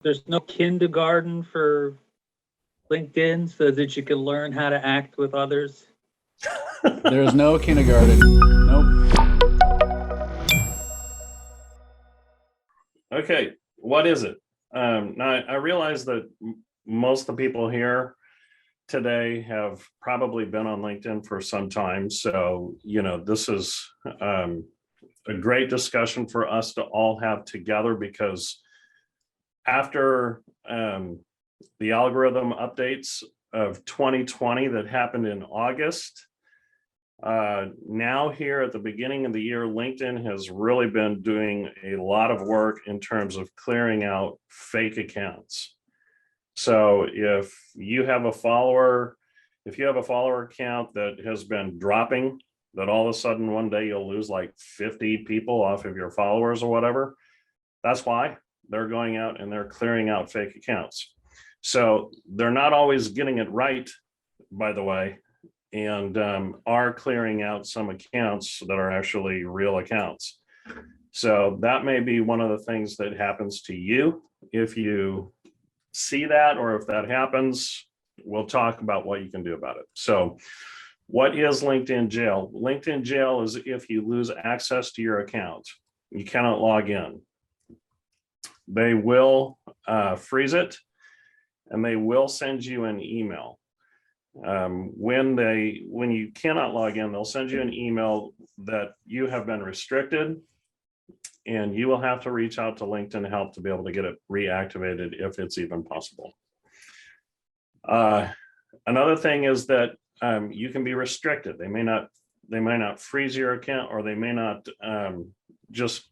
There's no kindergarten for LinkedIn so that you can learn how to act with others? There's no kindergarten. Nope. Okay, what is it? Now, I realize that most of the people here today have probably been on LinkedIn for some time. So, this is a great discussion for us to all have together, because after the algorithm updates of 2020 that happened in August, now here at the beginning of the year, LinkedIn has really been doing a lot of work in terms of clearing out fake accounts. So if you have a follower account that has been dropping, that all of a sudden one day you'll lose like 50 people off of your followers or whatever, that's why they're going out and they're clearing out fake accounts. So they're not always getting it right, by the way, and are clearing out some accounts that are actually real accounts. So that may be one of the things that happens to you if you see that, or if that happens, we'll talk about what you can do about it. So what is LinkedIn jail? LinkedIn jail is if you lose access to your account, you cannot log in. They will freeze it, and they will send you an email. When you cannot log in, they'll send you an email that you have been restricted, and you will have to reach out to LinkedIn Help to be able to get it reactivated if it's even possible. Another thing is that you can be restricted. They may not freeze your account, or they may not just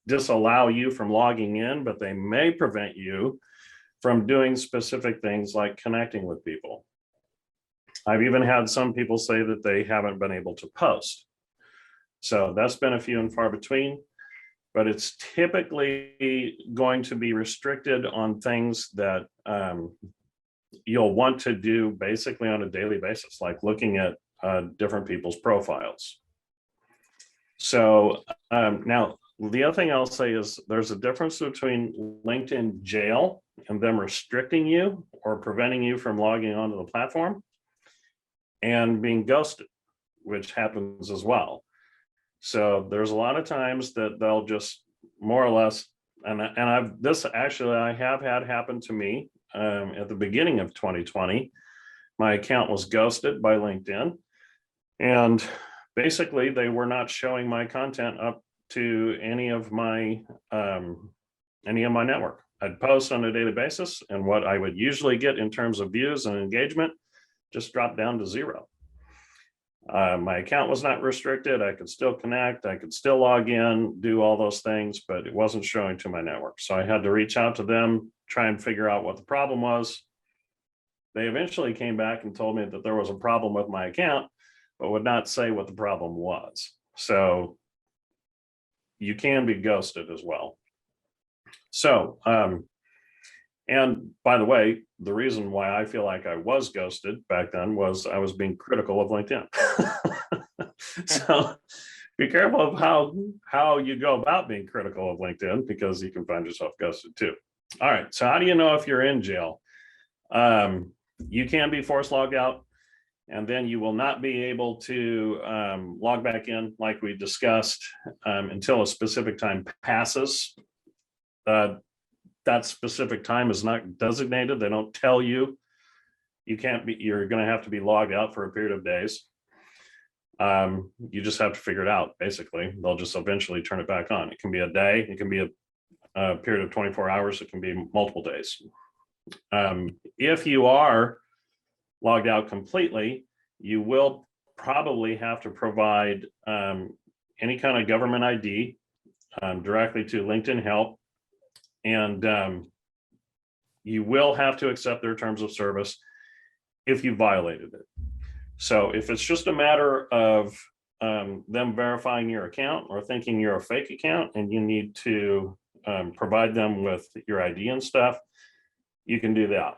disallow you from logging in, but they may prevent you from doing specific things like connecting with people. I've even had some people say that they haven't been able to post. So that's been a few and far between, but it's typically going to be restricted on things that you'll want to do basically on a daily basis, like looking at different people's profiles. So now, the other thing I'll say is there's a difference between LinkedIn jail and them restricting you or preventing you from logging onto the platform, and being ghosted, which happens as well. So there's a lot of times that they'll just more or less, I have had happen to me at the beginning of 2020. My account was ghosted by LinkedIn, and basically they were not showing my content up to any of my network. I'd post on a daily basis, and what I would usually get in terms of views and engagement just dropped down to zero. My account was not restricted. I could still connect, I could still log in, do all those things, but it wasn't showing to my network. So I had to reach out to them, try and figure out what the problem was. They eventually came back and told me that there was a problem with my account, but would not say what the problem was. So you can be ghosted as well. So, and by the way, the reason why I feel like I was ghosted back then was I was being critical of LinkedIn. So be careful of how you go about being critical of LinkedIn, because you can find yourself ghosted too. All right, so how do you know if you're in jail? You can be forced logged out, and then you will not be able to log back in like we discussed until a specific time passes. That specific time is not designated. They don't tell you. You're going to have to be logged out for a period of days. You just have to figure it out, basically. They'll just eventually turn it back on. It can be a day. It can be a period of 24 hours. It can be multiple days. If you are logged out completely, you will probably have to provide any kind of government ID directly to LinkedIn Help, and you will have to accept their terms of service if you violated it. So if it's just a matter of them verifying your account or thinking you're a fake account and you need to provide them with your ID and stuff, you can do that.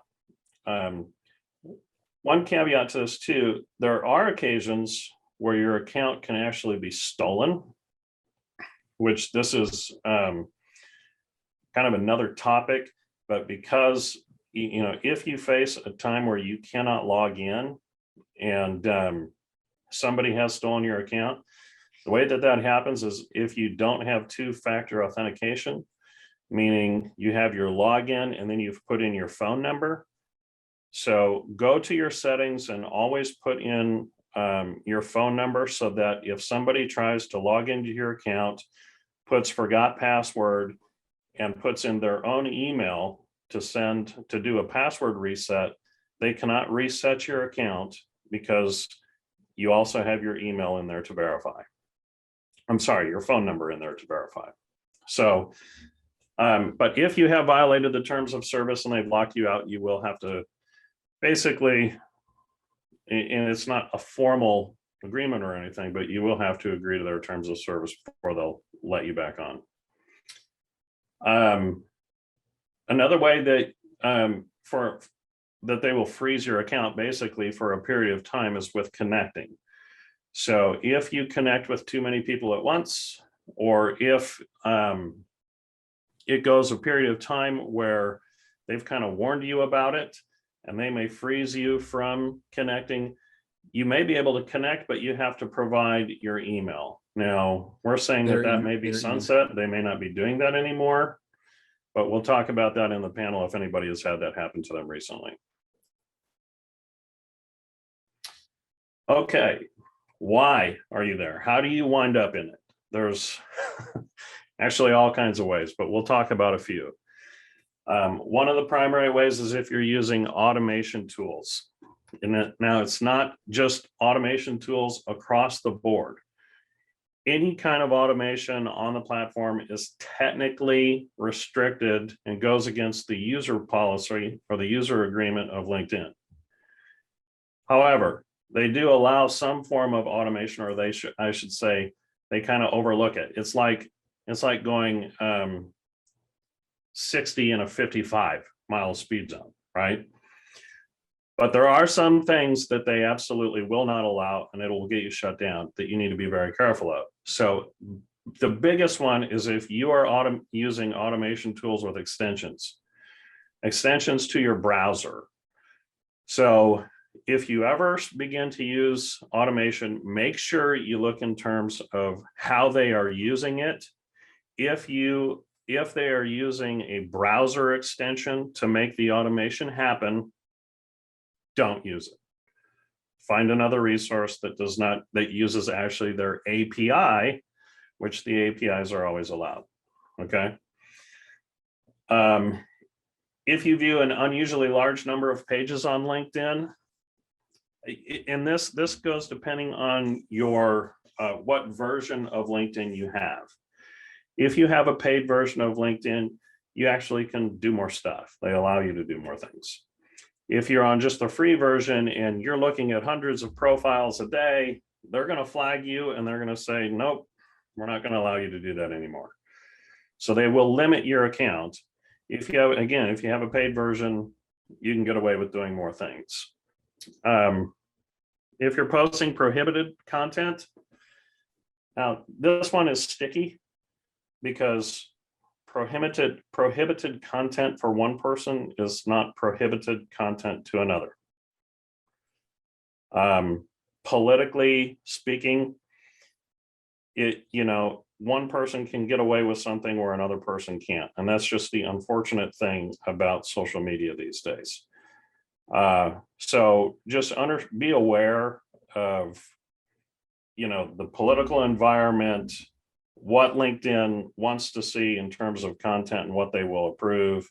One caveat to this too, there are occasions where your account can actually be stolen, which this is kind kind of another topic, but because, you know, if you face a time where you cannot log in and somebody has stolen your account, the way that that happens is if you don't have two-factor authentication, meaning you have your login and then you've put in your phone number. So go to your settings and always put in your phone number so that if somebody tries to log into your account, puts forgot password and puts in their own email to do a password reset, they cannot reset your account because you also have your email in there to verify. I'm sorry, your phone number in there to verify. So, but if you have violated the terms of service and they've locked you out, you will have to basically, and it's not a formal agreement or anything, but you will have to agree to their terms of service before they'll let you back on. Another way that that they will freeze your account basically for a period of time is with connecting. So if you connect with too many people at once, or if it goes a period of time where they've kind of warned you about it and they may freeze you from connecting, you may be able to connect, but you have to provide your email. Now, we're saying that may be sunset. They may not be doing that anymore, but we'll talk about that in the panel if anybody has had that happen to them recently. Okay, why are you there? How do you wind up in it? There's actually all kinds of ways, but we'll talk about a few. One of the primary ways is if you're using automation tools. And now it's not just automation tools across the board. Any kind of automation on the platform is technically restricted and goes against the user policy or the user agreement of LinkedIn. However, they do allow some form of automation, or I should say, they kind of overlook it. It's like going 60 in a 55-mile speed zone, right? But there are some things that they absolutely will not allow, and it will get you shut down, that you need to be very careful of. So the biggest one is if you are using automation tools with extensions to your browser. So if you ever begin to use automation, make sure you look in terms of how they are using it. If they are using a browser extension to make the automation happen, don't use it. Find another resource that uses actually their API, which the APIs are always allowed. Okay. If you view an unusually large number of pages on LinkedIn, and this goes depending on your what version of LinkedIn you have. If you have a paid version of LinkedIn, you actually can do more stuff. They allow you to do more things. If you're on just the free version and you're looking at hundreds of profiles a day, they're going to flag you and they're going to say, nope, we're not going to allow you to do that anymore. So they will limit your account. If you have a paid version, you can get away with doing more things. If you're posting prohibited content, now this one is sticky because prohibited content for one person is not prohibited content to another. Politically speaking, one person can get away with something where another person can't, and that's just the unfortunate thing about social media these days. So just be aware of, the political environment, what LinkedIn wants to see in terms of content and what they will approve.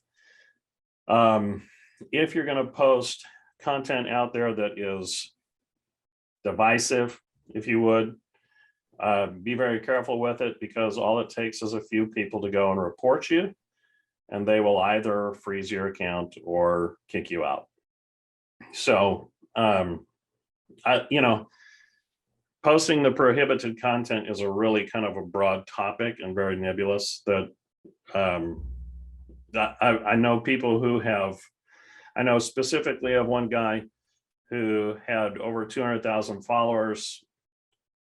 If you're going to post content out there that is divisive, if you would, be very careful with it, because all it takes is a few people to go and report you, and they will either freeze your account or kick you out. So, posting the prohibited content is a really kind of a broad topic and very nebulous that I know people who I know specifically of one guy who had over 200,000 followers.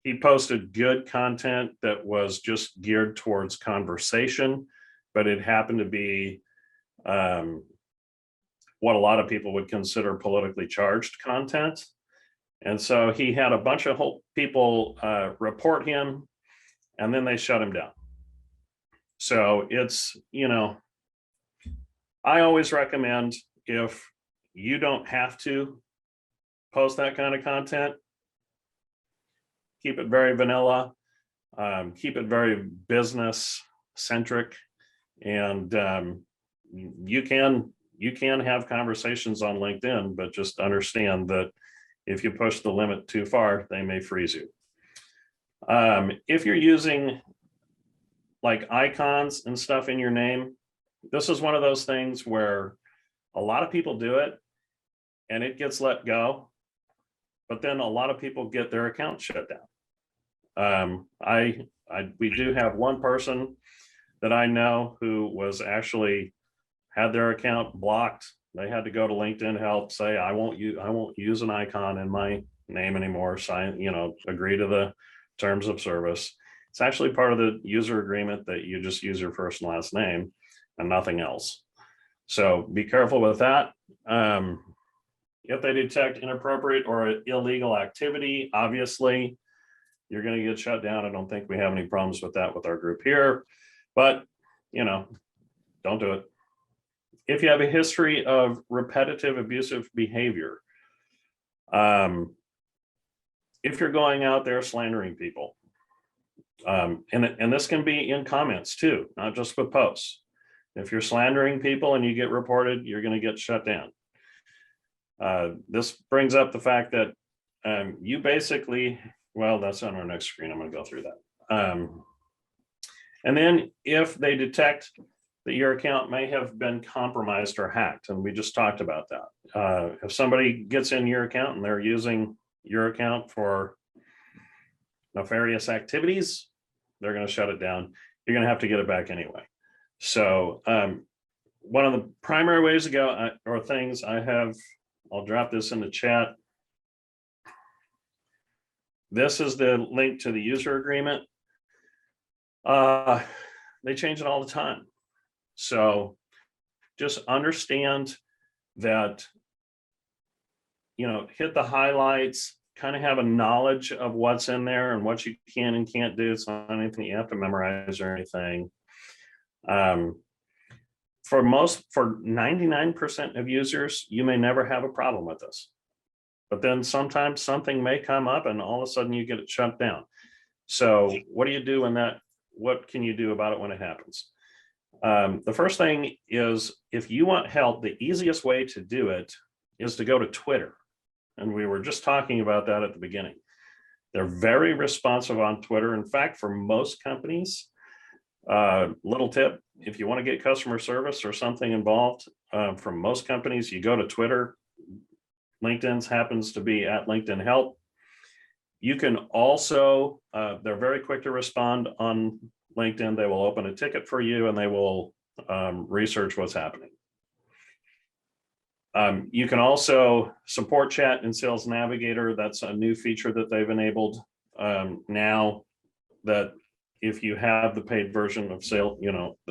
He posted good content that was just geared towards conversation, but it happened to be what a lot of people would consider politically charged content. And so he had a bunch of people report him, and then they shut him down. So it's, I always recommend, if you don't have to post that kind of content, keep it very vanilla, keep it very business centric, and you can have conversations on LinkedIn, but just understand that if you push the limit too far, they may freeze you. If you're using like icons and stuff in your name, this is one of those things where a lot of people do it and it gets let go, but then a lot of people get their account shut down. We do have one person that I know who was actually had their account blocked. They had to go to LinkedIn Help, say, I won't use an icon in my name anymore, sign, agree to the terms of service. It's actually part of the user agreement that you just use your first and last name and nothing else. So be careful with that. If they detect inappropriate or illegal activity, obviously you're going to get shut down. I don't think we have any problems with that with our group here, but don't do it. If you have a history of repetitive abusive behavior, if you're going out there slandering people, and this can be in comments too, not just with posts. If you're slandering people and you get reported, you're going to get shut down. This brings up the fact that you basically, well, that's on our next screen. I'm going to go through that. And then if they detect that your account may have been compromised or hacked, and we just talked about that. If somebody gets in your account and they're using your account for nefarious activities, they're going to shut it down. You're going to have to get it back anyway. So one of the primary ways to go, or things I have, I'll drop this in the chat. This is the link to the user agreement. They change it all the time. So just understand that, hit the highlights, kind of have a knowledge of what's in there and what you can and can't do. It's not anything you have to memorize or anything. For 99% of users, you may never have a problem with this. But then sometimes something may come up and all of a sudden you get it shut down. So what do you do when what can you do about it when it happens? The first thing is, if you want help, the easiest way to do it is to go to Twitter. And we were just talking about that at the beginning. They're very responsive on Twitter. In fact, for most companies, little tip, if you want to get customer service or something involved, from most companies, you go to Twitter. LinkedIn's happens to be at LinkedIn Help. You can also, they're very quick to respond on LinkedIn. They will open a ticket for you and they will research what's happening. You can also support chat in Sales Navigator. That's a new feature that they've enabled now, that if you have the paid version of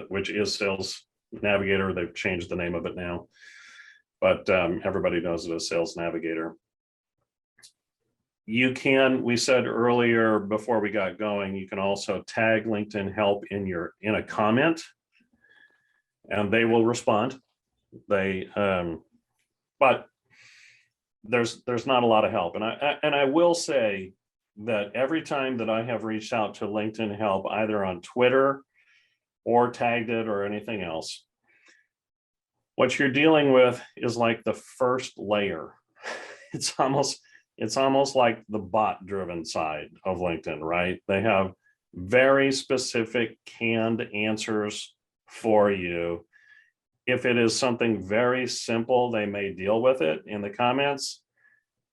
which is Sales Navigator, they've changed the name of it now, but everybody knows it as Sales Navigator. You can, we said earlier before we got going, you can also tag LinkedIn Help in a comment and they will respond. But there's not a lot of help. And I will say that every time that I have reached out to LinkedIn Help, either on Twitter or tagged it or anything else, what you're dealing with is like the first layer. It's almost like the bot driven side of LinkedIn, right? They have very specific canned answers for you. If it is something very simple, they may deal with it in the comments,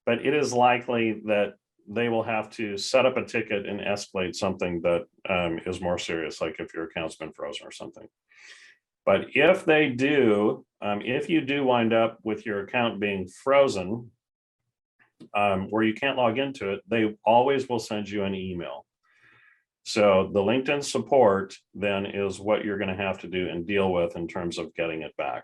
but it is likely that they will have to set up a ticket and escalate something that is more serious, like if your account's been frozen or something. But if they do, if you do wind up with your account being frozen, where you can't log into it, they always will send you an email. So the LinkedIn support then is what you're going to have to do and deal with in terms of getting it back.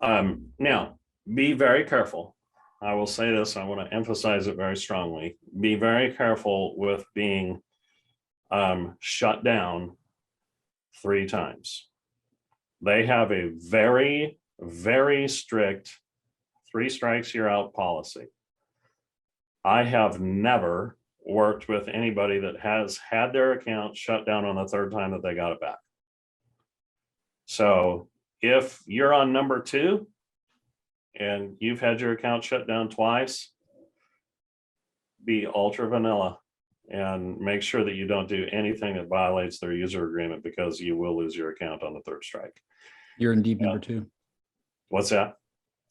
Now, be very careful. I will say this, I want to emphasize it very strongly. Be very careful with being shut down 3 times. They have a very, very strict 3 strikes you're out policy. I have never worked with anybody that has had their account shut down on the 3rd time that they got it back. So if you're on number 2 and you've had your account shut down twice, be ultra vanilla and make sure that you don't do anything that violates their user agreement, because you will lose your account on the 3rd strike. You're in deep number 2. What's that?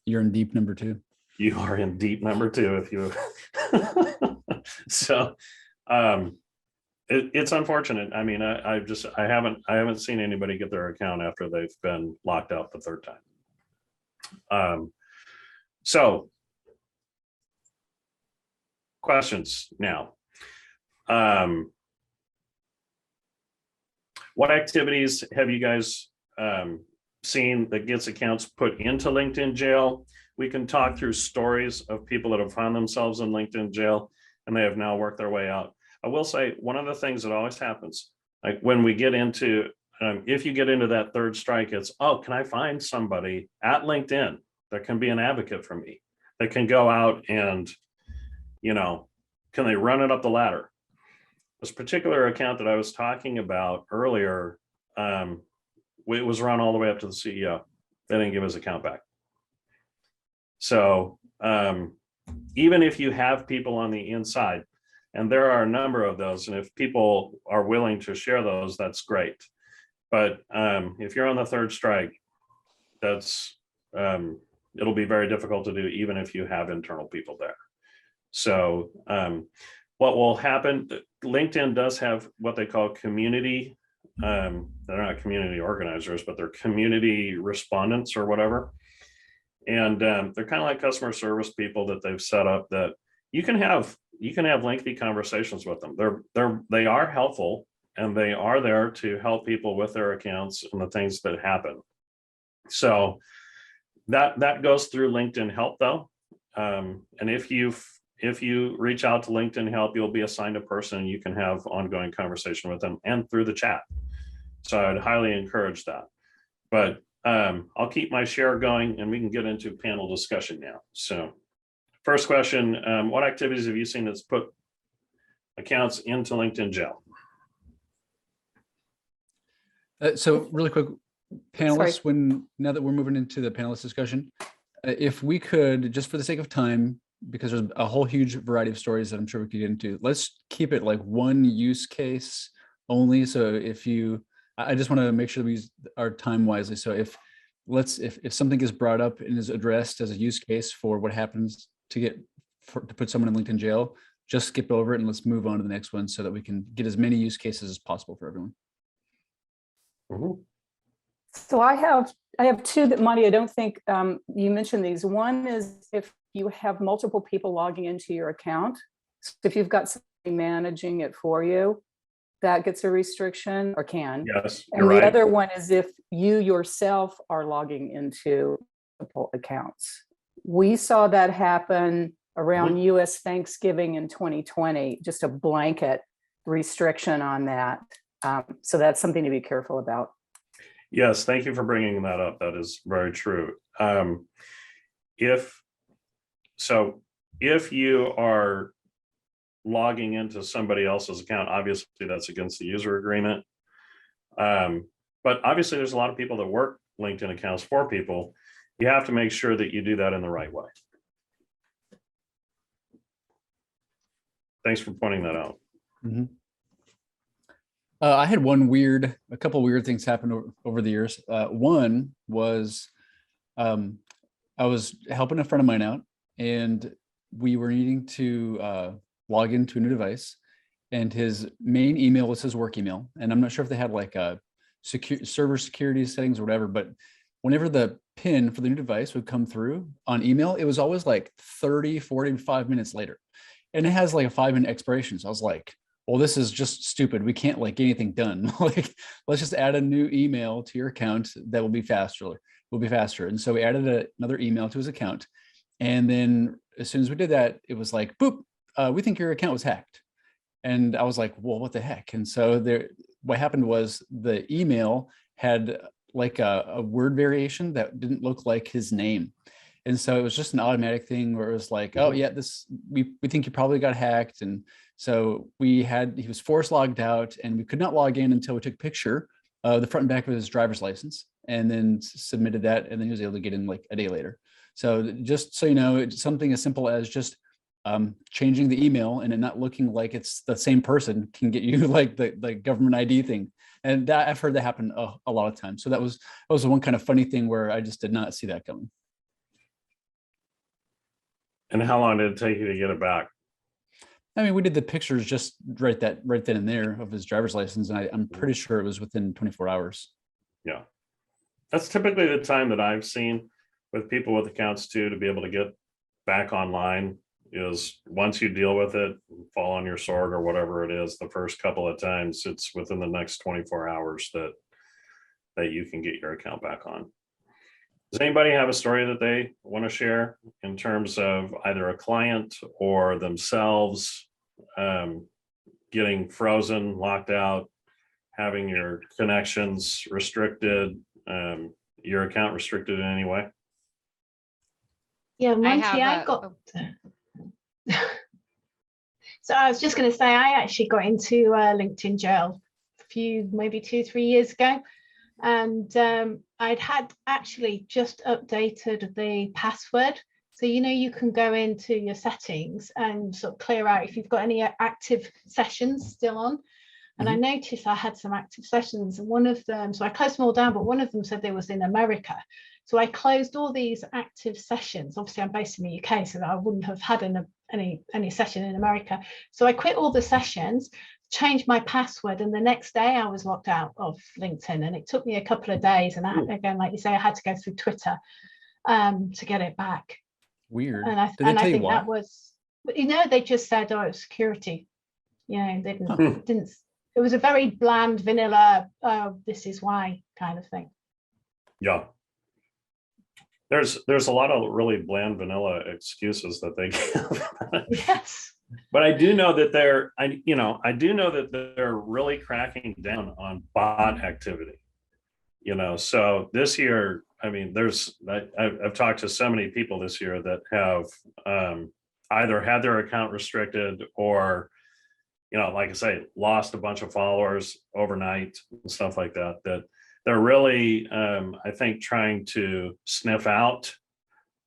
You're in deep number 2. You are in deep number 2 if you so it's unfortunate. I mean, I haven't seen anybody get their account after they've been locked out the 3rd time. So questions now. What activities have you guys seen that gets accounts put into LinkedIn jail? We can talk through stories of people that have found themselves in LinkedIn jail and they have now worked their way out. I will say one of the things that always happens, like when we get into, if you get into that 3rd strike, it's, oh, can I find somebody at LinkedIn that can be an advocate for me, that can go out and, you know, can they run it up the ladder? This particular account that I was talking about earlier, it was run all the way up to the CEO. They didn't give his account back. So even if you have people on the inside, and there are a number of those, and if people are willing to share those, that's great. But if you're on the 3rd strike, that's it'll be very difficult to do, even if you have internal people there. So what will happen, LinkedIn does have what they call community, they're not community organizers, but they're community respondents or whatever. And they're kind of like customer service people that they've set up that you can have lengthy conversations with them. They are helpful, and they are there to help people with their accounts and the things that happen. So that goes through LinkedIn Help though. And if you reach out to LinkedIn Help, you'll be assigned a person and you can have ongoing conversation with them and through the chat. So I'd highly encourage that. But I'll keep my share going and we can get into panel discussion now. So first question, what activities have you seen that's put accounts into LinkedIn jail? So really quick, panelists, now that we're moving into the panelist discussion, if we could, just for the sake of time, because there's a whole huge variety of stories that I'm sure we could get into, let's keep it like one use case only. So I just want to make sure that we use our time wisely. So if something gets brought up and is addressed as a use case for what happens to put someone in LinkedIn jail, just skip over it and let's move on to the next one so that we can get as many use cases as possible for everyone. Mm-hmm. So I have 2 that, Monty, I don't think you mentioned these. One is if you have multiple people logging into your account. So if you've got somebody managing it for you, that gets a restriction, or can. Yes, and the other one is if you yourself are logging into multiple accounts. We saw that happen around US Thanksgiving in 2020, just a blanket restriction on that. So that's something to be careful about. Yes, thank you for bringing that up. That is very true. If you are logging into somebody else's account, obviously that's against the user agreement. But obviously there's a lot of people that work LinkedIn accounts for people. You have to make sure that you do that in the right way. Thanks for pointing that out. Mm-hmm. I had a couple weird things happen over the years. One was I was helping a friend of mine out, and we were needing to log into a new device, and his main email was his work email. And I'm not sure if they had like a server security settings or whatever, but whenever the PIN for the new device would come through on email, it was always like 30, 45 minutes later. And it has like a 5-minute expiration. So I was like, well, this is just stupid. We can't like get anything done. Like, let's just add a new email to your account that will be faster. And so we added another email to his account. And then as soon as we did that, it was like, boop, we think your account was hacked. And I was like, well, what the heck? And so what happened was the email had like a word variation that didn't look like his name. And so it was just an automatic thing where it was like, oh yeah, we think you probably got hacked. And so he was force logged out, and we could not log in until we took a picture of the front and back of his driver's license and then submitted that. And then he was able to get in like a day later. So just so you know, it's something as simple as just changing the email and it not looking like it's the same person can get you like the government ID thing. And that I've heard that happen a lot of times. So that was the one kind of funny thing where I just did not see that coming. And how long did it take you to get it back? I mean, we did the pictures just right then and there of his driver's license, and I'm pretty sure it was within 24 hours. Yeah. That's typically the time that I've seen with people with accounts too, to be able to get back online, is once you deal with it, fall on your sword or whatever it is, the first couple of times, it's within the next 24 hours that you can get your account back on. Does anybody have a story that they want to share in terms of either a client or themselves getting frozen, locked out, having your connections restricted, your account restricted in any way? Yeah, Monty, I got. So I was just going to say, I actually got into LinkedIn jail maybe 2-3 years ago. And I'd had actually just updated the password. So, you can go into your settings and sort of clear out if you've got any active sessions still on. And I noticed I had some active sessions, and one of them, so I closed them all down, but one of them said they was in America. So I closed all these active sessions. Obviously, I'm based in the UK, so that I wouldn't have had any session in America. So I quit all the sessions, changed my password, and the next day I was locked out of LinkedIn. And it took me a couple of days. And again, like you say, I had to go through Twitter to get it back. Weird. And I think that was, they just said, oh, it's security. They didn't. It was a very bland, vanilla, this is why kind of thing. Yeah. There's a lot of really bland, vanilla excuses that they give. Yes. But I do know that they're really cracking down on bot activity. So this year, I mean, I've talked to so many people this year that have either had their account restricted or, like I say, lost a bunch of followers overnight and stuff like that. That they're really, I think, trying to sniff out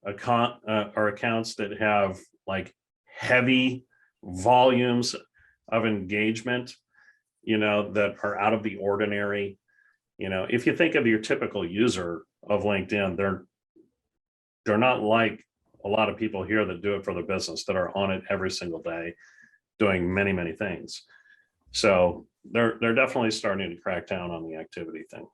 accounts that have like heavy volumes of engagement, that are out of the ordinary. If you think of your typical user of LinkedIn, they're not like a lot of people here that do it for their business, that are on it every single day doing many, many things. So they're definitely starting to crack down on the activity thing.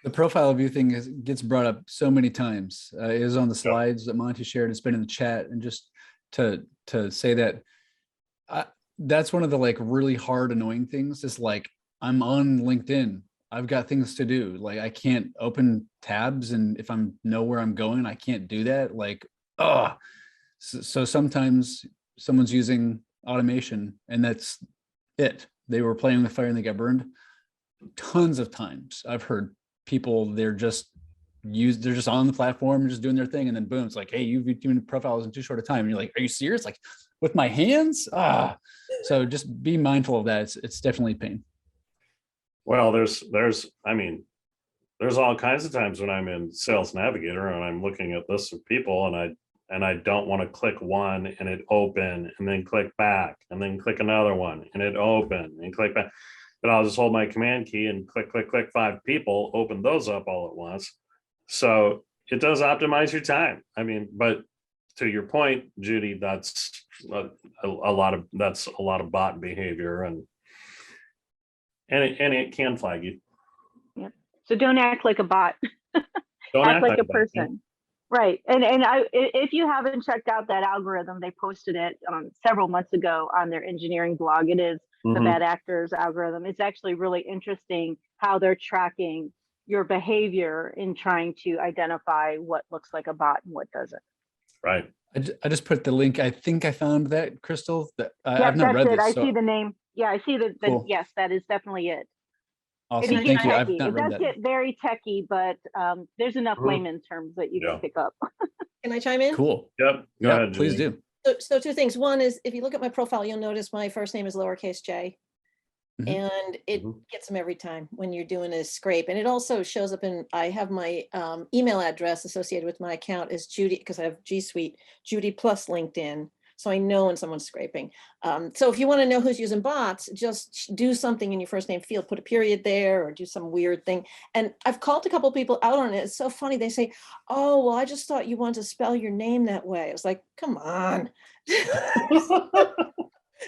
The profile view thing gets brought up so many times. It is on the slides that Monty shared. It's been in the chat. And just to say that that's one of the like really hard, annoying things is like, I'm on LinkedIn. I've got things to do. Like I can't open tabs. And if I'm know where I'm going, I can't do that. Like, so sometimes someone's using automation and that's it. They were playing with fire and they got burned. Tons of times I've heard people, they're just on the platform, just doing their thing. And then boom, it's like, hey, you've been profiles in too short a time. And you're like, are you serious? Like with my hands? So just be mindful of that. It's definitely a pain. Well, there's all kinds of times when I'm in Sales Navigator and I'm looking at lists of people and I don't want to click one and it open and then click back and then click another one and it open and click back. But I'll just hold my command key and click 5 people, open those up all at once. So it does optimize your time. I mean, but to your point, Judy, that's a lot of bot behavior and it can flag you. Yeah. So don't act like a bot. Don't act like a bot. person. Right. If you haven't checked out that algorithm, they posted it several months ago on their engineering blog. It is the Mhm. bad actors algorithm. It's actually really interesting how they're tracking your behavior in trying to identify what looks like a bot and what doesn't. Right. I just put the link. I think I found that, Crystal. That Yeah, I've not that's read it. this. I So see the name. Yeah, I see the Cool. yes, that is definitely it. awesome. It Thank gets you. I've techie. not It read does that. get very techie, but there's enough Mhm. layman terms that you Yeah. can pick up. Can I chime in? Cool. Yep. Go Yeah, ahead, please Judy. do. So two things. One is if you look at my profile, you'll notice my first name is lowercase j. Mhm. And it Mhm. gets them every time when you're doing a scrape. And it also shows up in, I have my email address associated with my account is Judy, because I have G Suite, Judy plus LinkedIn. So I know when someone's scraping. So if you want to know who's using bots, just do something in your first name field, put a period there or do some weird thing. And I've called a couple people out on it. It's so funny. They say, oh, well, I just thought you wanted to spell your name that way. I was like, come on.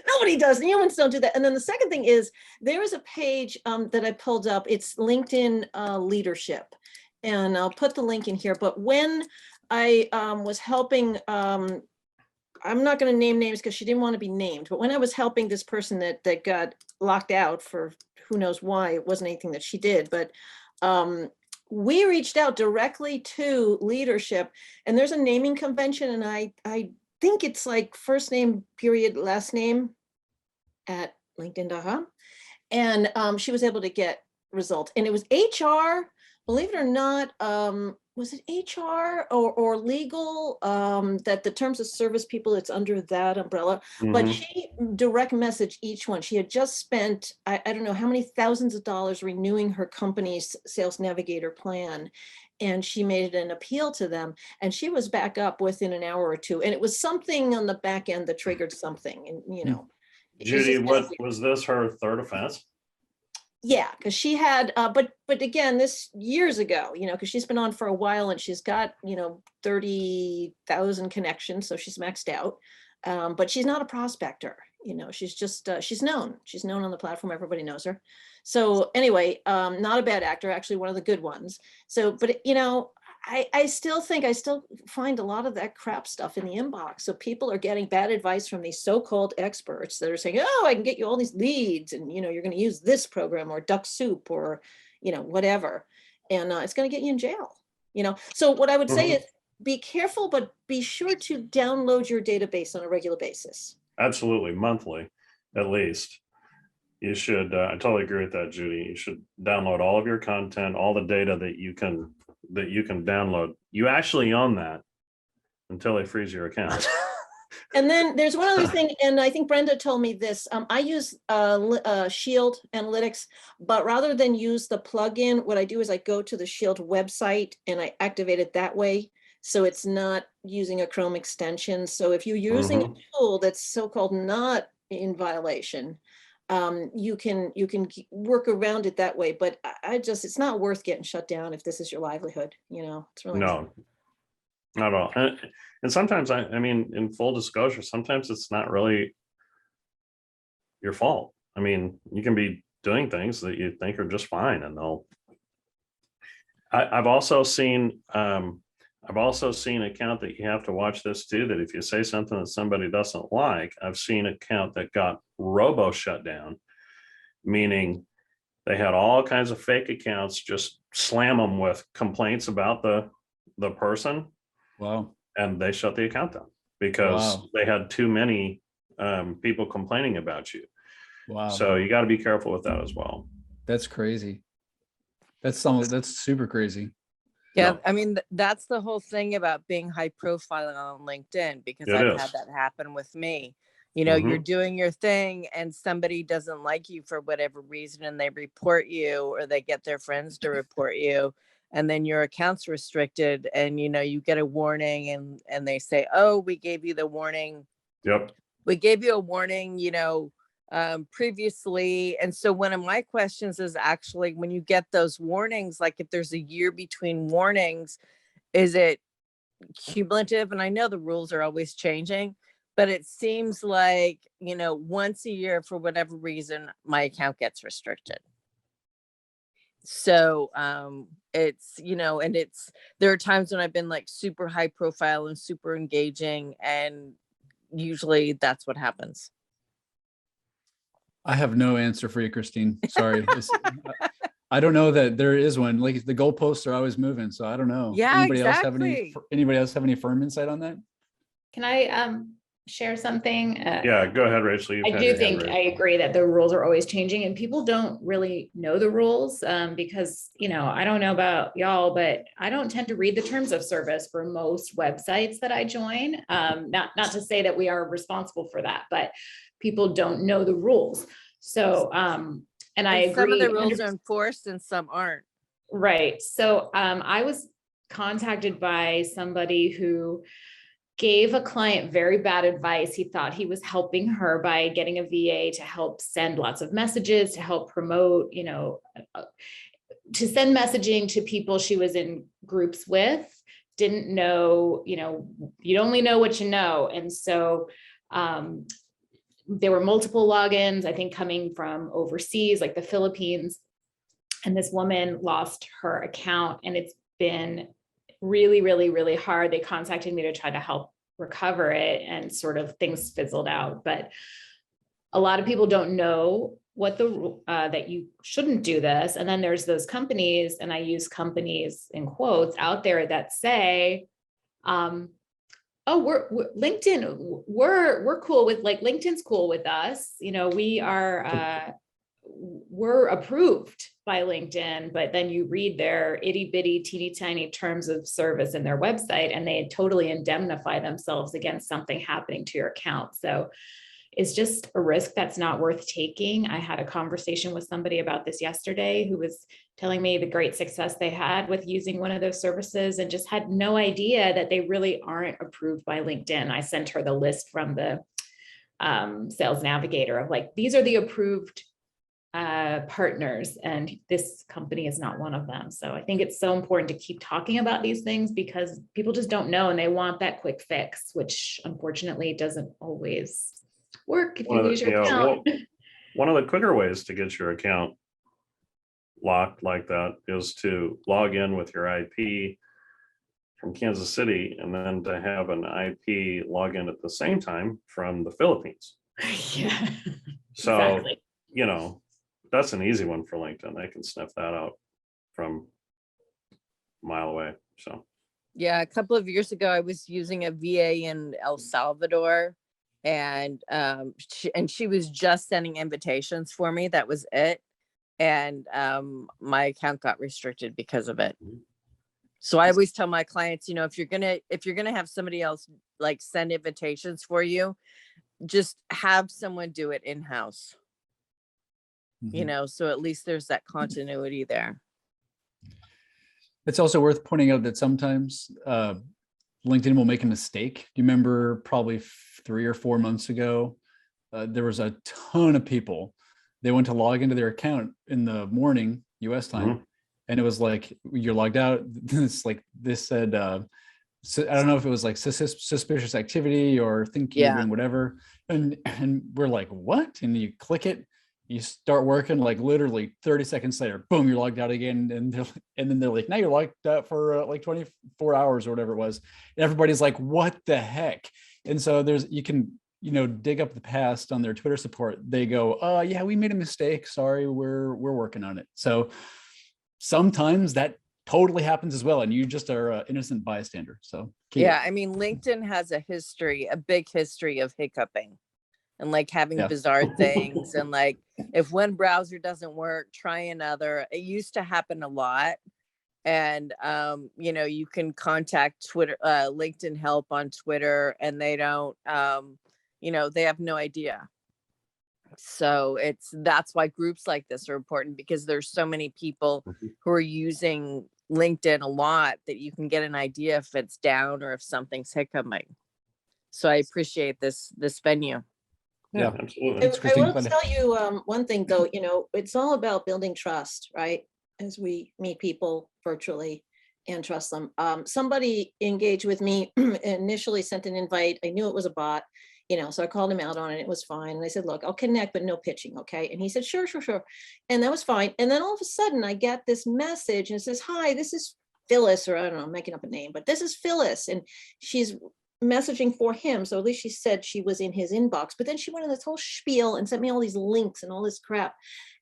Nobody does. Humans don't do that. And then the second thing is there is a page that I pulled up. It's LinkedIn leadership. And I'll put the link in here. But when I was helping, I'm not going to name names because she didn't want to be named. But when I was helping this person that got locked out for who knows why, it wasn't anything that she did. But we reached out directly to leadership. And there's a naming convention. And I think it's like first name, period, last name at linkedin.com. And she was able to get results. And it was HR, believe it or not, was it HR or legal, that the terms of service people, it's under that umbrella. But Mhm. she direct messaged each one. She had just spent, I don't know how many thousands of dollars renewing her company's sales navigator plan. And she made it an appeal to them. And she was back up within an hour or two. And it was something on the back end that triggered something. And, you know, it's Judy, just kind what of weird. was this her third offense? Yeah, because she had, but again, this years ago, you know, because she's been on for a while and she's got, you know, 30,000 connections, so she's maxed out. But she's not a prospector, you know, she's just, she's known on the platform, everybody knows her. So anyway, not a bad actor, actually one of the good ones. So, but you know, I still find a lot of that crap stuff in the inbox. So people are getting bad advice from these so-called experts that are saying, oh, I can get you all these leads and, you know, you're going to use this program or duck soup or, you know, whatever. And it's going to get you in jail, you know? So what I would say is be careful, but be sure to download your database on a regular basis. Absolutely, monthly, at least. You should, I totally agree with that, Judy. You should download all of your content, all the data that you can download. You actually own that until they freeze your account. And then there's one other thing, and I think Brenda told me this. I use Shield Analytics, but rather than use the plugin, what I do is I go to the Shield website and I activate it that way. So it's not using a Chrome extension. So if you're using a tool that's so-called not in violation, you can work around it that way. But it's not worth getting shut down if this is your livelihood. You know, it's really No, not at all. And sometimes, I mean, in full disclosure, sometimes it's not really your fault. I mean, you can be doing things that you think are just fine, and I've also seen account that you have to watch this too, that if you say something that somebody doesn't like, I've seen account that got robo shut down, meaning they had all kinds of fake accounts, just slam them with complaints about the person. Wow. And they shut the account down because they had too many people complaining about you. Wow. So you got to be careful with that as well. That's crazy. That's super crazy. Yeah, No. I mean, that's the whole thing about being high profile on LinkedIn, because It I've is. had that happen with me. You know, you're doing your thing and somebody doesn't like you for whatever reason and they report you, or they get their friends to report you, and then your account's restricted and, you know, you get a warning and they say, oh, we gave you the warning. Yep. We gave you a warning, you know, previously. And so one of my questions is actually, when you get those warnings, like if there's a year between warnings, is it cumulative? And I know the rules are always changing, but it seems like, you know, once a year, for whatever reason, my account gets restricted. So it's, you know, and there are times when I've been like super high profile and super engaging, and usually that's what happens. I have no answer for you, Christine. Sorry. I don't know that there is one. Like the goalposts are always moving, so I don't know. Yeah, Anybody exactly. Anybody else have any firm insight on that? Can I share something? Yeah, go ahead, Rachel. You've I had do your hand think raised. I agree that the rules are always changing and people don't really know the rules because, you know, I don't know about y'all, but I don't tend to read the terms of service for most websites that I join. Not to say that we are responsible for that, but people don't know the rules. So, and I agree. Some of the rules are enforced and some aren't. Right. So I was contacted by somebody who gave a client very bad advice. He thought he was helping her by getting a VA to help send lots of messages, to help promote, you know, to send messaging to people she was in groups with, didn't know, you know, you only know what you know. And so there were multiple logins, I think coming from overseas, like the Philippines. And this woman lost her account and it's been really, really, really hard. They contacted me to try to help recover it and sort of things fizzled out. But a lot of people don't know what that you shouldn't do this. And then there's those companies, and I use companies in quotes out there that say, oh, we're LinkedIn, we're cool with, like, LinkedIn's cool with us. You know, we're approved by LinkedIn, but then you read their itty bitty teeny tiny terms of service in their website and they totally indemnify themselves against something happening to your account. So it's just a risk that's not worth taking. I had a conversation with somebody about this yesterday who was telling me the great success they had with using one of those services and just had no idea that they really aren't approved by LinkedIn. I sent her the list from the Sales Navigator of, like, these are the approved partners, and this company is not one of them. So I think it's so important to keep talking about these things because people just don't know and they want that quick fix, which unfortunately doesn't always work if you lose your account. One of the quicker ways to get your account locked like that is to log in with your IP from Kansas City and then to have an IP login at the same time from the Philippines. Yeah. So, Exactly. you know, that's an easy one for LinkedIn. They can sniff that out from a mile away. So, Yeah, a couple of years ago, I was using a VA in El Salvador, and she was just sending invitations for me. That was it, and my account got restricted because of it. So I always tell my clients, you know, if you're gonna have somebody else like send invitations for you, just have someone do it in-house. You know, so at least there's that continuity there. It's also worth pointing out that sometimes LinkedIn will make a mistake. Do you remember probably 3 or 4 months ago, there was a ton of people. They went to log into their account in the morning, US time, and it was like, you're logged out. It's like this said, so I don't know if it was like suspicious activity or thinking you're doing whatever. And we're like, what? And you click it. You start working, like literally 30 seconds later, boom, you're logged out again. And then they're like, now you're logged out for like 24 hours or whatever it was. And everybody's like, what the heck? And so you can, you know, dig up the past on their Twitter support. They go, yeah, we made a mistake. Sorry, we're working on it. So sometimes that totally happens as well. And you just are an innocent bystander. So yeah, I mean, LinkedIn has a big history of hiccuping. And like having bizarre things, and like if one browser doesn't work, try another. It used to happen a lot. And you know, you can contact LinkedIn help on Twitter, and they don't you know, they have no idea. So that's why groups like this are important, because there's so many people who are using LinkedIn a lot that you can get an idea if it's down or if something's hiccuping. So I appreciate this venue. yeah, absolutely. I want to tell you one thing though, you know, it's all about building trust, right? As we meet people virtually and trust them. Somebody engaged with me, initially sent an invite. I knew it was a bot. So I called him out on it. It was fine. And I said, look, I'll connect, but no pitching. Okay. And he said, sure. And that was fine. And then all of a sudden I get this message and it says, hi, this is Phyllis, or I don't know, I'm making up a name, but this is Phyllis. And she's messaging for him. So at least she said she was in his inbox, but then she went on this whole spiel and sent me all these links and all this crap.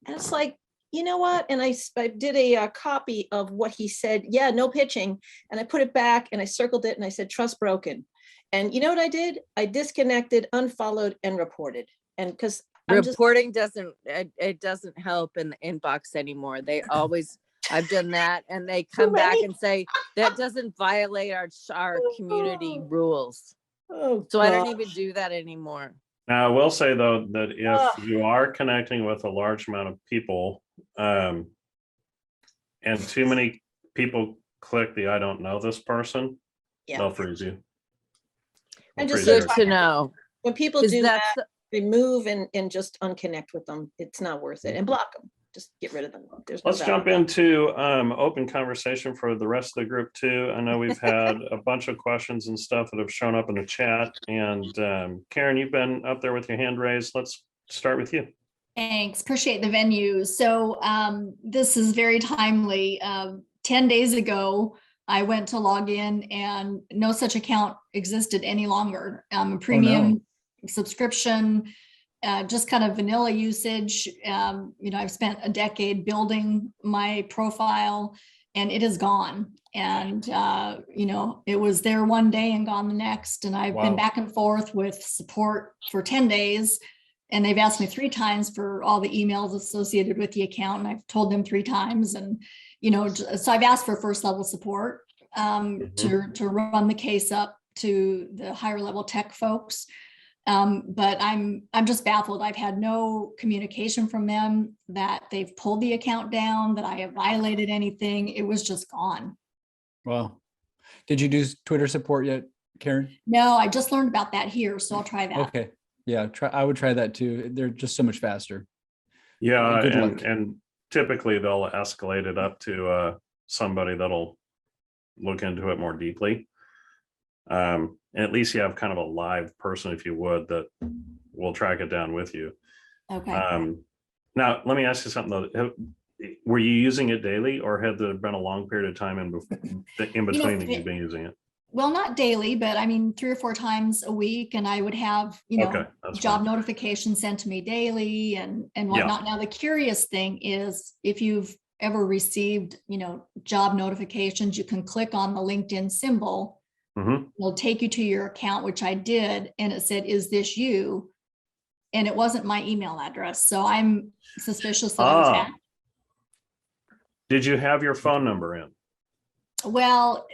And it's like, you know what? And I did a copy of what he said. Yeah, no pitching. And I put it back and I circled it and I said, trust broken. And you know what I did? I disconnected, unfollowed, and reported. And because reporting doesn't help in the inbox anymore. They always, I've done that, and they come back and say that doesn't violate our community rules. Oh, so I don't even do that anymore. Now, I will say though that if you are connecting with a large amount of people, and too many people click the I don't know this person, they'll freeze you. And just good to know. When people do that, remove and just unconnect with them. It's not worth it. And block them. Just get rid of them. Let's jump into open conversation for the rest of the group too. I know we've had a bunch of questions and stuff that have shown up in the chat. And Karen, you've been up there with your hand raised. Let's start with you. Thanks. Appreciate the venue. So this is very timely. 10 days ago, I went to log in and no such account existed any longer. A premium subscription, just kind of vanilla usage. I've spent a decade building my profile and it is gone. And, it was there one day and gone the next. And I've been back and forth with support for 10 days. And they've asked me 3 times for all the emails associated with the account. And I've told them 3 times. And, so I've asked for first level support to run the case up to the higher level tech folks. But I'm just baffled. I've had no communication from them that they've pulled the account down, that I have violated anything. It was just gone. Wow. Did you do Twitter support yet, Karen? No, I just learned about that here. So I'll try that. Okay. Yeah, I would try that too. They're just so much faster. Yeah, and typically they'll escalate it up to somebody that'll look into it more deeply. And at least you have kind of a live person, if you would, that will track it down with you. Okay. Now, let me ask you something though. Were you using it daily, or had there been a long period of time in between that you've been using it? Well, not daily, but 3 or 4 times a week. And I would have, job notifications sent to me daily and whatnot. Now, the curious thing is if you've ever received, job notifications, you can click on the LinkedIn symbol. It'll take you to your account, which I did. And it said, is this you? And it wasn't my email address. So I'm suspicious that I was hacked. Did you have your phone number in? Well,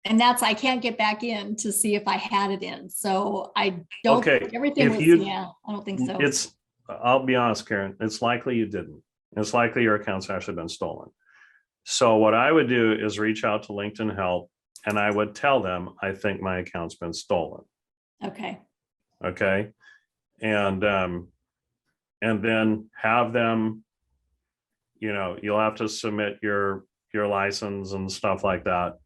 and I can't get back in to see if I had it in. So I don't think everything was, I don't think so. I'll be honest, Karen, it's likely you didn't. It's likely your account's actually been stolen. So what I would do is reach out to LinkedIn Help and I would tell them, I think my account's been stolen. Okay. Okay. And then have them, you'll have to submit your license and stuff like that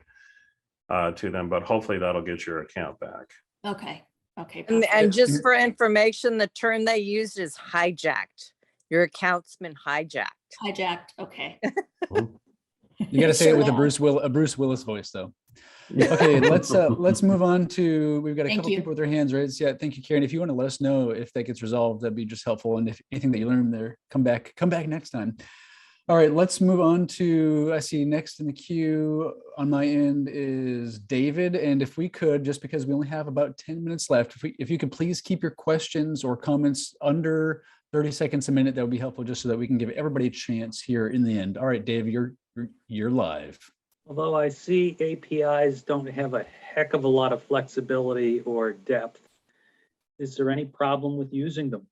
to them, but hopefully that'll get your account back. Okay. Okay. And just for information, the term they used is hijacked. Your account's been hijacked. Hijacked. Okay. You got to say it with a Bruce Willis voice, though. Okay, let's move on to. We've got a couple people with their hands raised. Yeah, thank you, Karen. If you want to let us know if that gets resolved, that'd be just helpful. And if anything that you learned there, come back next time. All right, let's move on to. I see next in the queue on my end is David. And if we could, just because we only have about 10 minutes left, if you could please keep your questions or comments under 30 seconds a minute, that would be helpful, just so that we can give everybody a chance here in the end. All right, Dave, you're live. Although I see APIs don't have a heck of a lot of flexibility or depth, is there any problem with using them?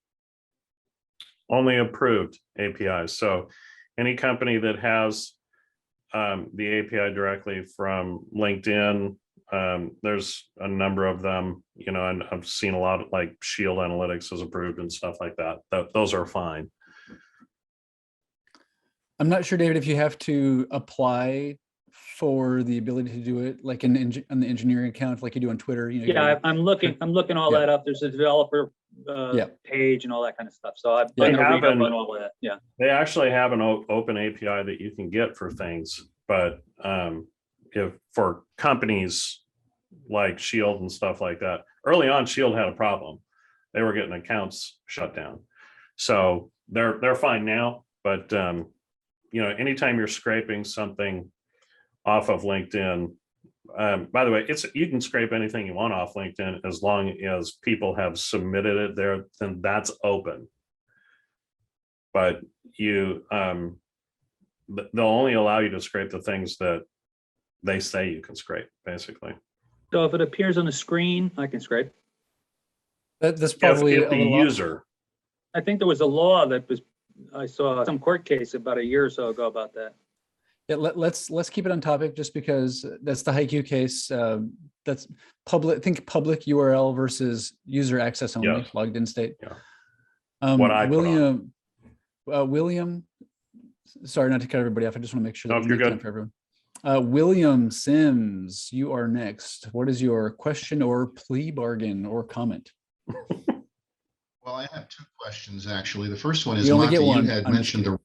Only approved APIs. So any company that has the API directly from LinkedIn, there's a number of them, and I've seen a lot of like Shield Analytics is approved and stuff like that. Those are fine. I'm not sure, David, if you have to apply for the ability to do it like on the engineering account, like you do on Twitter? You know, Yeah, I'm looking all Yeah. that up. There's a developer Yeah. page and all that kind of stuff. So I'm They gonna read have up on all of that. Yeah. They actually have an open API that you can get for things, but if for companies like Shield and stuff like that, early on Shield had a problem. They were getting accounts shut down. So they're fine now, but you know, anytime you're scraping something off of LinkedIn, by the way, you can scrape anything you want off LinkedIn as long as people have submitted it there, then that's open. But you they'll only allow you to scrape the things that they say you can scrape, basically. So if it appears on the screen, I can scrape. That's probably If a the little user. I think there was a law I saw some court case about a year or so ago about that. Yeah, let's keep it on topic, just because that's the HiQ case. That's public. Think public URL versus user access only, Yes. logged in state. Yeah. What I put on. William, sorry not to cut everybody off. I just want to make sure that No, we you're make time good. for everyone. William Sims, you are next. What is your question or plea bargain or comment? Well, I have two questions, actually. The first one is, You only Monty, get one. you had I'm just mentioned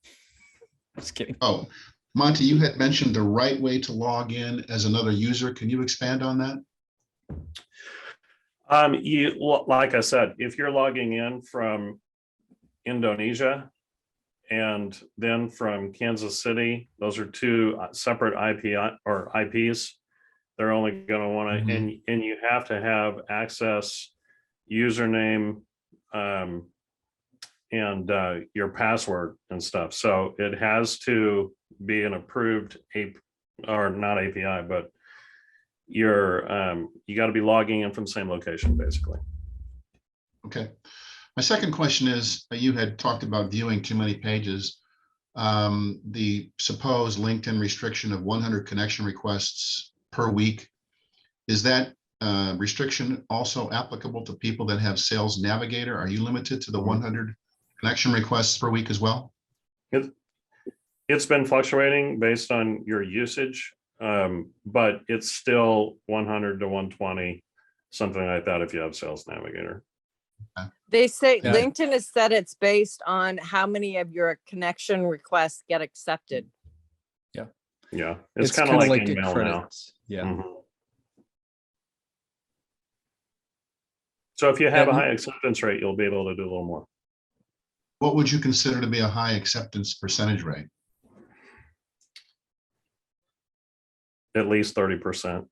Just kidding. oh, Monty, you had mentioned the right way to log in as another user. Can you expand on that? Like I said, if you're logging in from Indonesia and then from Kansas City, those are two separate IPs. They're only going to want to, and you have to have access, username, and your password and stuff. So it has to be an approved or not API, but you got to be logging in from the same location, basically. Okay. My second question is, you had talked about viewing too many pages. The supposed LinkedIn restriction of 100 connection requests per week, is that restriction also applicable to people that have Sales Navigator? Are you limited to the 100 connection requests per week as well? It's been fluctuating based on your usage, but it's still 100 to 120, something like that if you have Sales Navigator. They say Yeah. LinkedIn has said it's based on how many of your connection requests get accepted. Yeah, it's kind of like email now. credits. Yeah. Mhm. So if you have a high acceptance rate, you'll be able to do a little more. What would you consider to be a high acceptance percentage rate? At least 30%.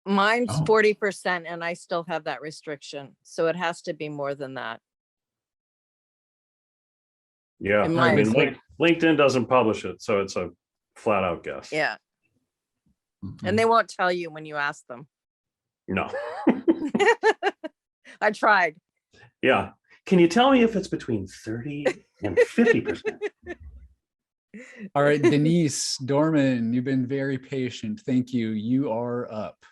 Mine's Oh. 40% and I still have that restriction. So it has to be more than that. Yeah, In I my mean, opinion. LinkedIn doesn't publish it, so it's a flat out guess. Yeah. Mhm. And they won't tell you when you ask them. No. I tried. Yeah. Can you tell me if it's between 30 and 50%? All right, Denise Dorman, you've been very patient. Thank you. You are up.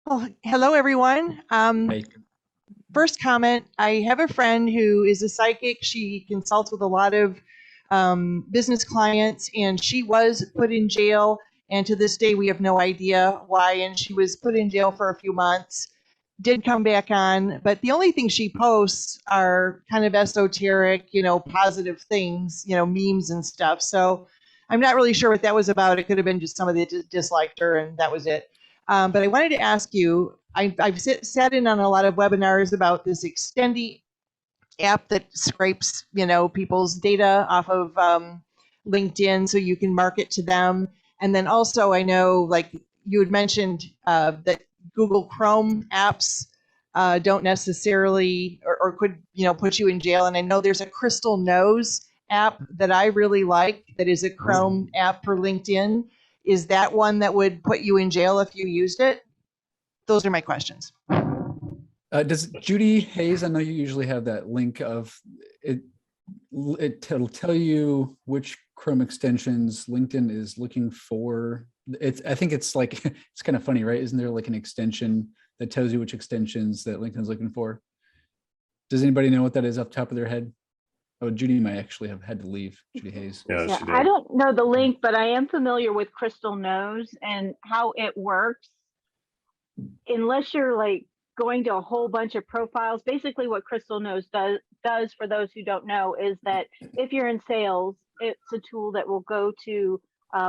Oh, hello, everyone. Hey. First comment, I have a friend who is a psychic. She consults with a lot of business clients, and she was put in jail. And to this day, we have no idea why. And she was put in jail for a few months, did come back on. But the only thing she posts are kind of esoteric, positive things, memes and stuff. So I'm not really sure what that was about. It could have been just somebody that disliked her, and that was it. But I wanted to ask you, I've sat in on a lot of webinars about this Extendi app that scrapes, people's data off of LinkedIn so you can market to them. And then also I know, like you had mentioned, that Google Chrome apps don't necessarily or could, put you in jail. And I know there's a Crystal Nose app that I really like that is a Chrome app for LinkedIn. Is that one that would put you in jail if you used it? Those are my questions. Does Judy Hayes, I know you usually have that link of it. It'll tell you which Chrome extensions LinkedIn is looking for. I think it's like, it's kind of funny, right? Isn't there like an extension that tells you which extensions that LinkedIn is looking for? Does anybody know what that is off the top of their head? Oh, Judy might actually have had to leave. Judy Hayes. Yeah, Yeah, she did. I don't know the link, but I am familiar with Crystal Knows and how it works. Unless you're like going to a whole bunch of profiles, basically what Crystal Knows does for those who don't know is that if you're in sales, it's a tool that will go to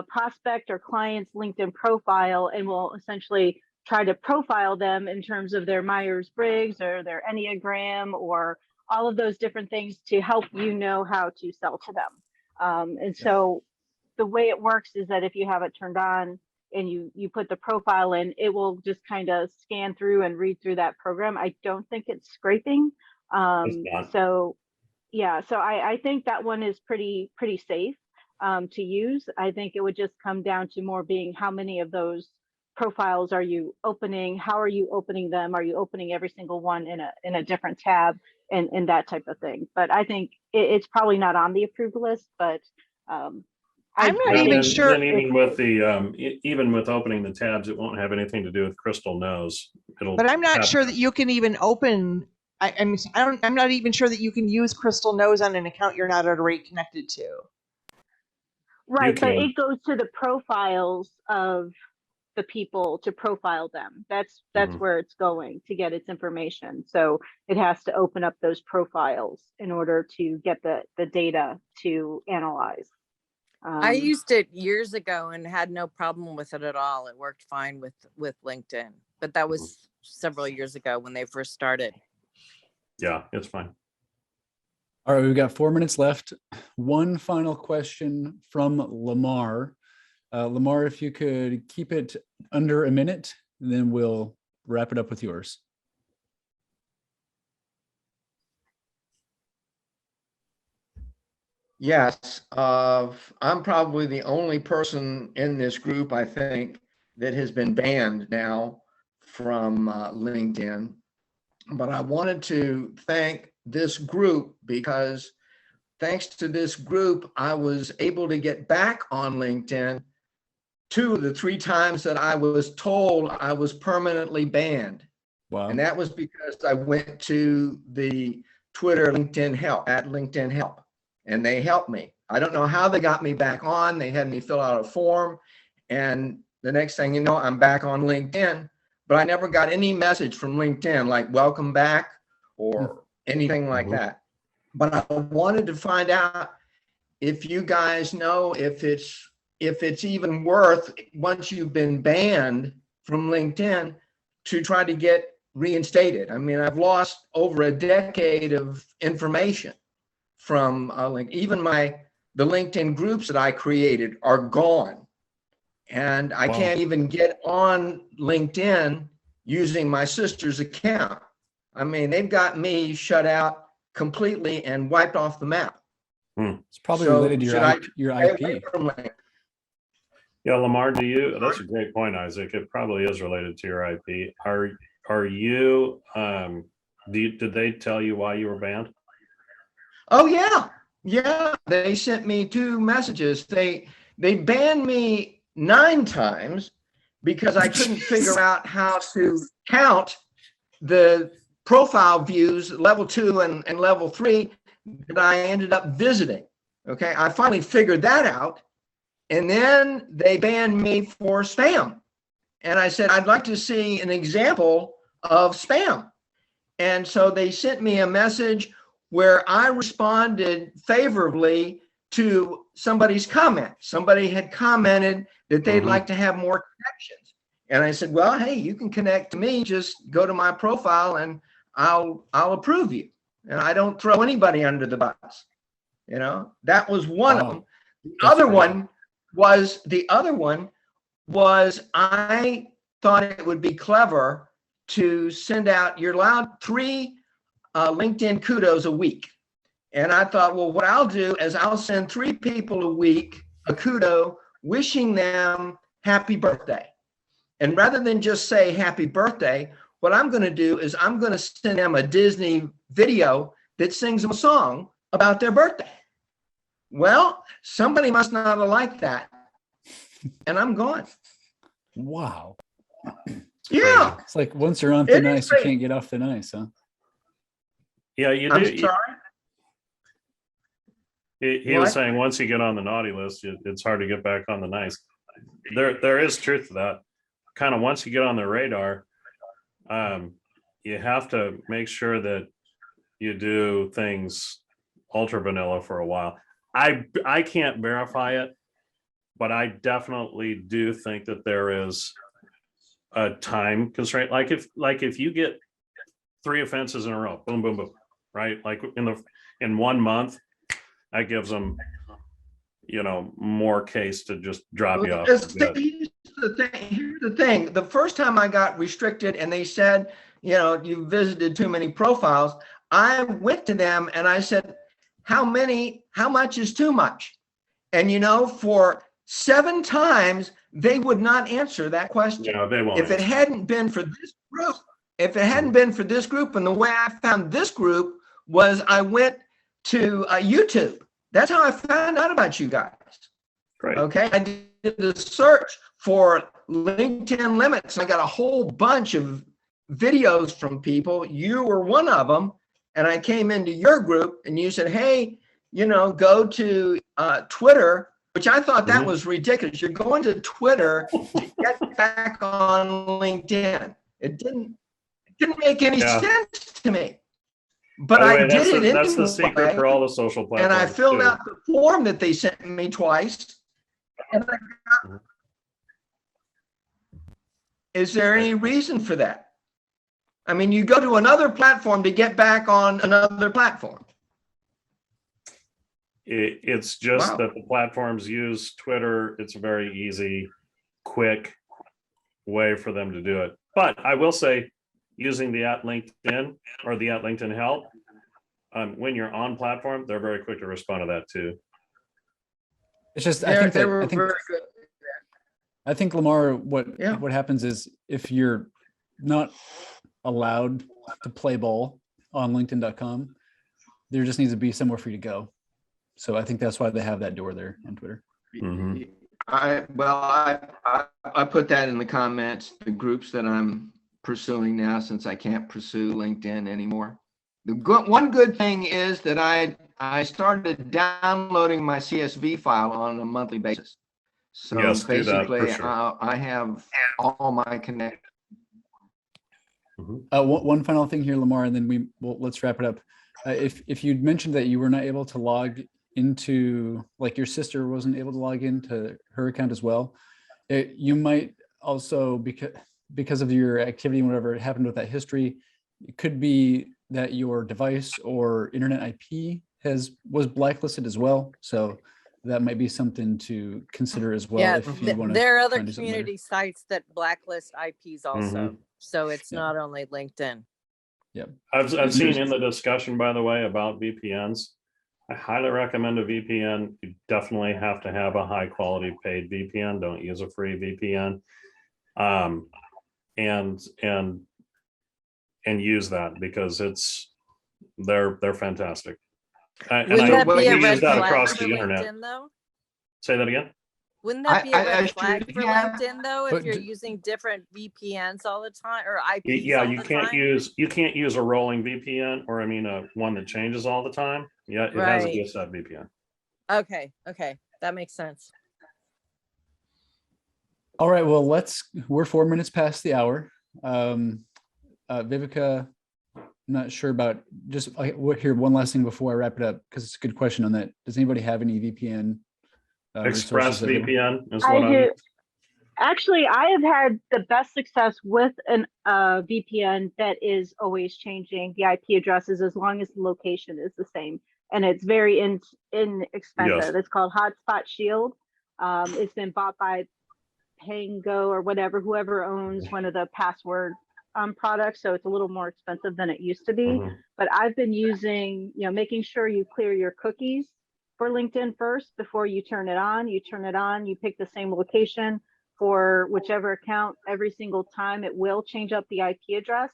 prospect or client's LinkedIn profile and will essentially try to profile them in terms of their Myers-Briggs or their Enneagram or all of those different things to help you know how to sell to them. And so the way it works is that if you have it turned on and you put the profile in, it will just kind of scan through and read through that program. I don't think it's scraping. So yeah, so I think that one is pretty safe to use. I think it would just come down to more being how many of those profiles are you opening? How are you opening them? Are you opening every single one in a different tab and that type of thing? But I think it's probably not on the approved list, but I'm not even then, sure. Then even with the even with opening the tabs, it won't have anything to do with Crystal Knows. But I'm not sure that you can even open. I'm not even sure that you can use Crystal Knows on an account you're not already connected to. Right, but it goes to the profiles of the people to profile them. That's where it's going to get its information. So it has to open up those profiles in order to get the data to analyze. I used it years ago and had no problem with it at all. It worked fine with LinkedIn, but that was several years ago when they first started. Yeah, it's fine. All right, we've got 4 minutes left. One final question from Lamar. Lamar, if you could keep it under a minute, then we'll wrap it up with yours. Yes, I'm probably the only person in this group, I think, that has been banned now from LinkedIn. But I wanted to thank this group because thanks to this group, I was able to get back on LinkedIn 2 of the 3 times that I was told I was permanently banned. Wow. And that was because I went to the Twitter LinkedIn help at LinkedIn help. And they helped me. I don't know how they got me back on. They had me fill out a form. And the next thing you know, I'm back on LinkedIn. But I never got any message from LinkedIn like welcome back or anything like that. But I wanted to find out if you guys know if it's even worth, once you've been banned from LinkedIn, to try to get reinstated. I mean, I've lost over a decade of information from even the LinkedIn groups that I created are gone. And I can't even get on LinkedIn using my sister's account. I mean, they've got me shut out completely and wiped off the map. It's probably related to your IP. Yeah, Lamar, that's a great point, Isaac. It probably is related to your IP. Are you, did they tell you why you were banned? Oh yeah. Yeah. They sent me 2 messages. They banned me 9 times because I couldn't figure out how to count the profile views, level 2 and level 3 that I ended up visiting. Okay. I finally figured that out. And then they banned me for spam. And I said, I'd like to see an example of spam. And so they sent me a message where I responded favorably to somebody's comment. Somebody had commented that they'd like to have more connections. And I said, well, hey, you can connect to me. Just go to my profile and I'll approve you. And I don't throw anybody under the bus. You know, that was one of them. The other one was I thought it would be clever to send out, you're allowed 3 LinkedIn kudos a week. And I thought, well, what I'll do is I'll send 3 people a week a kudo wishing them happy birthday. And rather than just say happy birthday, what I'm going to do is I'm going to send them a Disney video that sings them a song about their birthday. Well, somebody must not have liked that. And I'm gone. Wow. Yeah. It's like once you're on thin ice, you can't get off thin ice, huh? Yeah, you do. I'm sorry? He was What? saying once you get on the naughty list, it's hard to get back on the nice. There is truth to that. Kind of once you get on the radar, you have to make sure that you do things ultra vanilla for a while. I can't verify it, but I definitely do think that there is a time constraint. Like if you get 3 offenses in a row, boom, boom, boom, right? Like in 1 month, that gives them, more case to just drop you off. Here's the thing. The first time I got restricted and they said, you visited too many profiles, I went to them and I said, how much is too much? And for 7 times, they would not answer that question. No, they won't. If it hadn't been for this group, and the way I found this group was I went to YouTube. That's how I found out about you guys. Great. Okay. I did a search for LinkedIn limits. I got a whole bunch of videos from people. You were one of them. And I came into your group and you said, hey, go to Twitter, which I thought that was ridiculous. You're going to Twitter to get back on LinkedIn. It didn't make any sense to me. But I did it anyway. That's the secret for all the social platforms. And I filled out the form that they sent me twice. And is there any reason for that? I mean, you go to another platform to get back on another platform. It's just that the platforms use Twitter. It's a very easy, quick way for them to do it. But I will say, using the @LinkedIn or the @LinkedIn help, when you're on platform, they're very quick to respond to that too. It's just, Very good. I think Lamar, what happens is if you're not allowed to play ball on LinkedIn.com, there just needs to be somewhere for you to go. So I think that's why they have that door there on Twitter. Mm-hmm. I put that in the comments, the groups that I'm pursuing now, since I can't pursue LinkedIn anymore. One good thing is that I started downloading my CSV file on a monthly basis. So Yes, do that for basically, sure. I have all my connections. One final thing here, Lamar, and then let's wrap it up. If you'd mentioned that you were not able to log into, like your sister wasn't able to log into her account as well, you might also, because of your activity and whatever happened with that history, it could be that your device or internet IP was blacklisted as well. So that might be something to consider as well. Yeah, if you want to. there are other community sites that blacklist IPs also. So it's not only LinkedIn. Yeah. I've seen in the discussion, by the way, about VPNs. I highly recommend a VPN. You definitely have to have a high quality paid VPN. Don't use a free VPN. And use that because they're fantastic. And Wouldn't that be a use red that flag across for the internet. LinkedIn though? Say that again. Wouldn't that be a red flag for yeah. LinkedIn though, if But you're using different VPNs all the time or IPs Yeah, all you the can't time? use a rolling VPN, or one that changes all the time. Yeah, it has to be a set VPN. Okay, that makes sense. All right, well, we're 4 minutes past the hour. Vivica, I'm not sure about, here, one last thing before I wrap it up, because it's a good question on that. Does anybody have any VPN? Express VPN is I what I'm. do. Actually, I have had the best success with an VPN that is always changing the IP addresses as long as the location is the same, and it's very inexpensive. Yes. It's called Hotspot Shield. It's been bought by Pango or whoever owns one of the password products, so it's a little more expensive than it used to be. But I've been using, making sure you clear your cookies for LinkedIn first before you turn it on. You turn it on, you pick the same location for whichever account every single time. It will change up the IP address.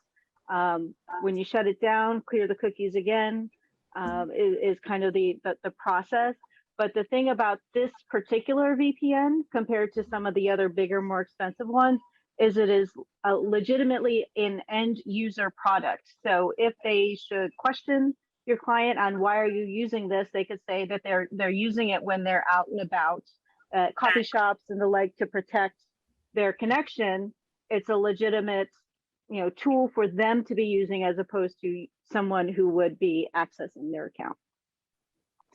When you shut it down, clear the cookies again, is kind of the process. But the thing about this particular VPN compared to some of the other bigger, more expensive ones is it is legitimately an end user product. So if they should question your client on why are you using this, they could say that they're using it when they're out and about at coffee shops and the like to protect their connection. It's a legitimate, tool for them to be using as opposed to someone who would be accessing their account.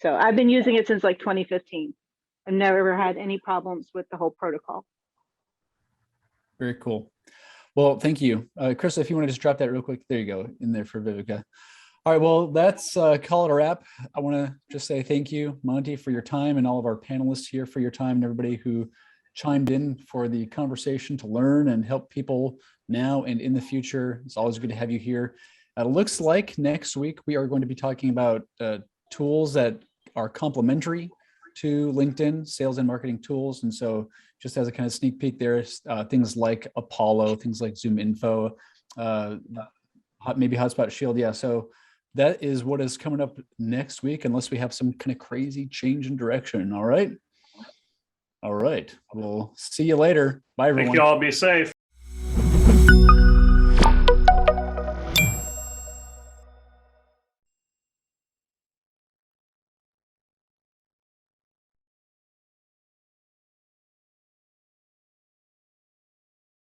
So I've been using it since like 2015. I've never had any problems with the whole protocol. Very cool. Well, thank you. Chris, if you want to just drop that real quick, there you go, in there for Vivica. All right, well, that's call it a wrap. I want to just say thank you, Monty, for your time, and all of our panelists here for your time, and everybody who chimed in for the conversation to learn and help people now and in the future. It's always good to have you here. It looks like next week we are going to be talking about tools that are complementary to LinkedIn, sales and marketing tools. And so just as a kind of sneak peek, there's things like Apollo, things like Zoom Info, maybe Hotspot Shield. Yeah, so that is what is coming up next week, unless we have some kind of crazy change in direction. All right. All right. We'll see you later. Bye, everyone. Thank you all. Be safe.